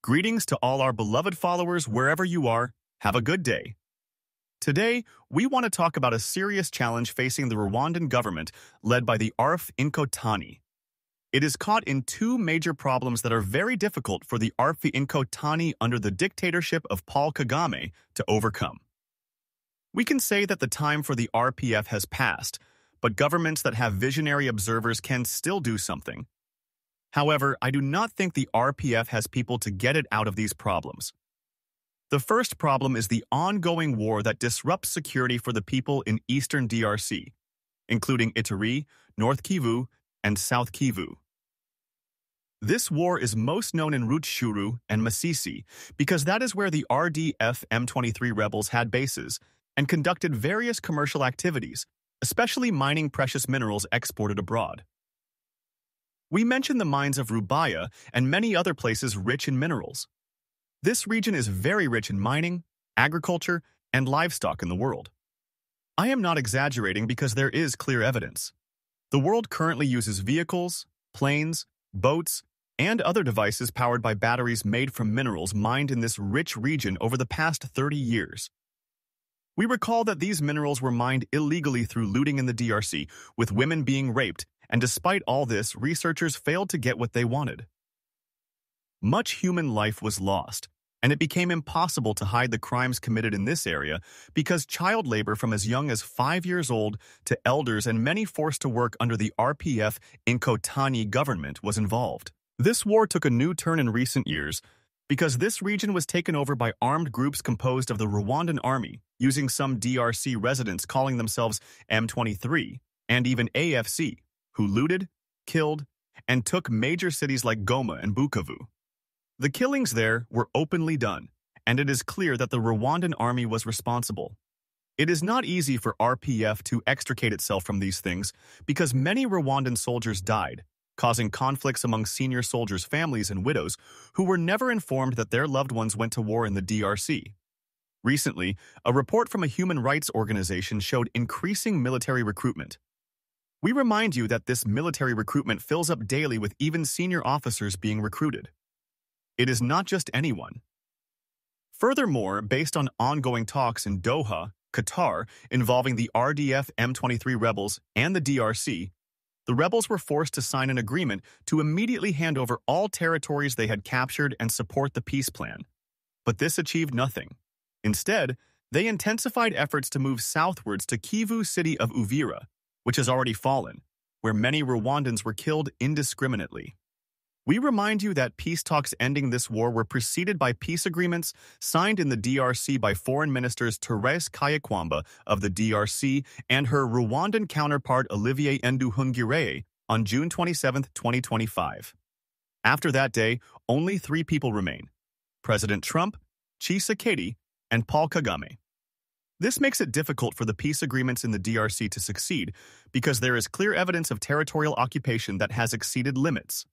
Greetings to all our beloved followers wherever you are. Have a good day. Today, we want to talk about a serious challenge facing the Rwandan government led by the RF Inkotani. It is caught in two major problems that are very difficult for the RF Inkotani under the dictatorship of Paul Kagame to overcome. We can say that the time for the RPF has passed, but governments that have visionary observers can still do something. However, I do not think the RPF has people to get it out of these problems. The first problem is the ongoing war that disrupts security for the people in eastern DRC, including Ituri, North Kivu, and South Kivu. This war is most known in Rutshuru and Masisi because that is where the RDF M23 rebels had bases and conducted various commercial activities, especially mining precious minerals exported abroad. We mention the mines of Rubaya and many other places rich in minerals. This region is very rich in mining, agriculture, and livestock in the world. I am not exaggerating because there is clear evidence. The world currently uses vehicles, planes, boats, and other devices powered by batteries made from minerals mined in this rich region over the past 30 years. We recall that these minerals were mined illegally through looting in the DRC, with women being raped, and despite all this, researchers failed to get what they wanted. Much human life was lost, and it became impossible to hide the crimes committed in this area because child labor from as young as 5 years old to elders and many forced to work under the RPF Inkotani government was involved. This war took a new turn in recent years because this region was taken over by armed groups composed of the Rwandan army, using some DRC residents calling themselves M23 and even AFC, who looted, killed, and took major cities like Goma and Bukavu. The killings there were openly done, and it is clear that the Rwandan army was responsible. It is not easy for RPF to extricate itself from these things because many Rwandan soldiers died, causing conflicts among senior soldiers' families and widows who were never informed that their loved ones went to war in the DRC. Recently, a report from a human rights organization showed increasing military recruitment. We remind you that this military recruitment fills up daily with even senior officers being recruited. It is not just anyone. Furthermore, based on ongoing talks in Doha, Qatar, involving the RDF M23 rebels and the DRC, the rebels were forced to sign an agreement to immediately hand over all territories they had captured and support the peace plan. But this achieved nothing. Instead, they intensified efforts to move southwards to Kivu city of Uvira, which has already fallen, where many Rwandans were killed indiscriminately. We remind you that peace talks ending this war were preceded by peace agreements signed in the DRC by Foreign Ministers Therese Kayakwamba of the DRC and her Rwandan counterpart Olivier Nduhungirehe on June 27, 2025. After that day, only 3 people remain: President Trump, Tshisekedi, and Paul Kagame. This makes it difficult for the peace agreements in the DRC to succeed because there is clear evidence of territorial occupation that has exceeded limits.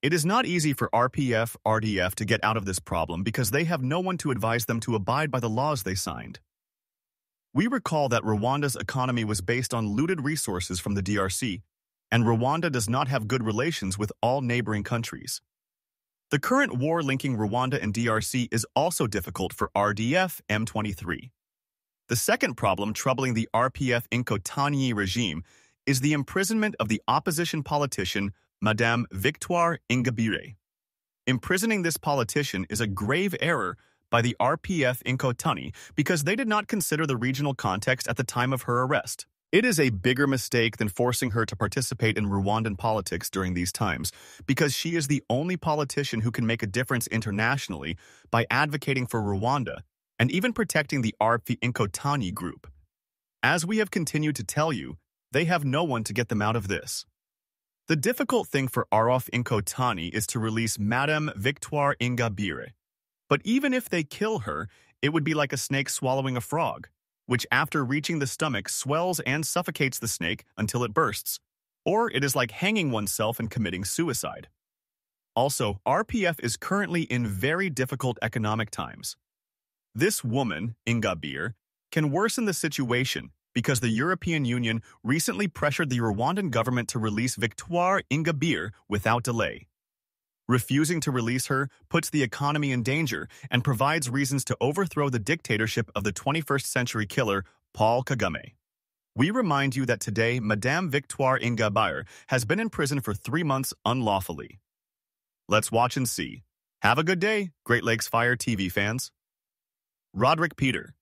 It is not easy for RDF to get out of this problem because they have no one to advise them to abide by the laws they signed. We recall that Rwanda's economy was based on looted resources from the DRC, and Rwanda does not have good relations with all neighboring countries. The current war linking Rwanda and DRC is also difficult for RDF M23. The second problem troubling the RPF Inkotani regime is the imprisonment of the opposition politician Madame Victoire Ingabire. Imprisoning this politician is a grave error by the RPF Inkotani because they did not consider the regional context at the time of her arrest. It is a bigger mistake than forcing her to participate in Rwandan politics during these times because she is the only politician who can make a difference internationally by advocating for Rwanda and even protecting the RP Inkotani group. As we have continued to tell you, they have no one to get them out of this. The difficult thing for RF Inkotani is to release Madame Victoire Ingabire. But even if they kill her, it would be like a snake swallowing a frog, which after reaching the stomach swells and suffocates the snake until it bursts. Or it is like hanging oneself and committing suicide. Also, RPF is currently in very difficult economic times. This woman, Ingabire, can worsen the situation because the European Union recently pressured the Rwandan government to release Victoire Ingabire without delay. Refusing to release her puts the economy in danger and provides reasons to overthrow the dictatorship of the 21st century killer, Paul Kagame. We remind you that today, Madame Victoire Ingabire has been in prison for 3 months unlawfully. Let's watch and see. Have a good day, Great Lakes Fire TV fans. Roderick Peter.